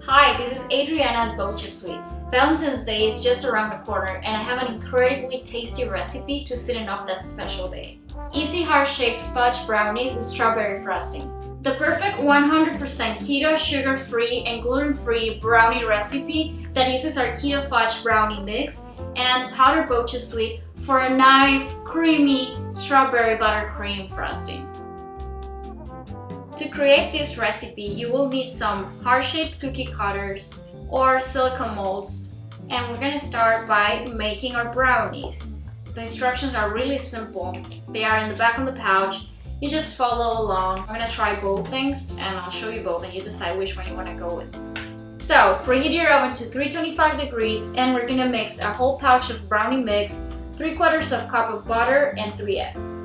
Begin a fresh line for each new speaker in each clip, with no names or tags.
Hi, this is Adriana at BochaSweet. Valentine's Day is just around the corner and I have an incredibly tasty recipe to sweeten up that special day. Easy heart-shaped fudge brownies with strawberry frosting. The perfect 100% keto, sugar-free, and gluten-free brownie recipe that uses our Keto Fudge Brownie mix and Powdered BochaSweet for a nice, creamy strawberry buttercream frosting. To create this recipe, you will need some heart-shaped cookie cutters or silicone molds, and we're gonna start by making our brownies. The instructions are really simple. They are in the back of the pouch. You just follow along. I'm gonna try both things and I'll show you both and you decide which one you wanna go with. So, preheat your oven to 325 degrees and we're gonna mix a whole pouch of brownie mix, 3/4 cup of butter, and 3 eggs.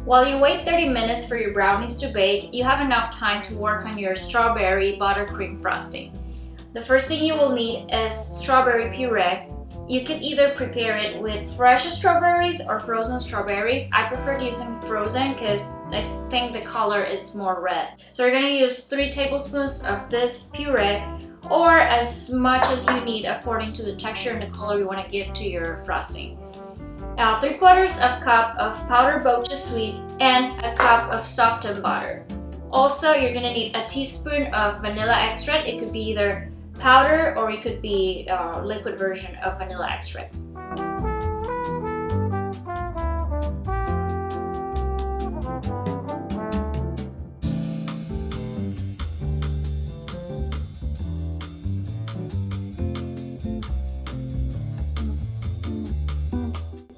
While you wait 30 minutes for your brownies to bake, you have enough time to work on your strawberry buttercream frosting. The first thing you will need is strawberry puree. You can either prepare it with fresh strawberries or frozen strawberries. I prefer using frozen because I think the color is more red. So you're going to use 3 tablespoons of this puree or as much as you need according to the texture and the color you want to give to your frosting. 3/4 cup of powdered BochaSweet and a cup of softened butter. Also, you're gonna need a teaspoon of vanilla extract. It could be either powder or it could be a liquid version of vanilla extract.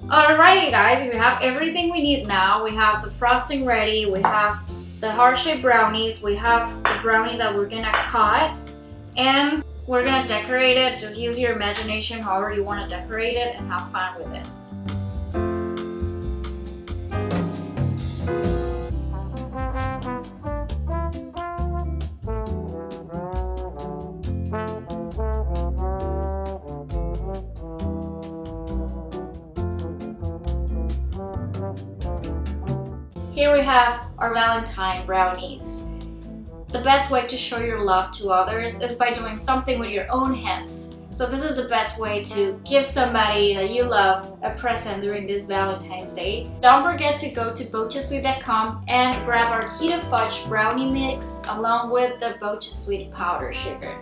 Alrighty guys, we have everything we need now. We have the frosting ready, we have the heart-shaped brownies, we have the brownie that we're gonna cut, and we're gonna decorate it. Just use your imagination however you want to decorate it and have fun with it. Here we have our Valentine brownies. The best way to show your love to others is by doing something with your own hands. So this is the best way to give somebody that you love a present during this Valentine's Day. Don't forget to go to bochasweet.com and grab our Keto Fudge Brownie mix along with the BochaSweet powder sugar.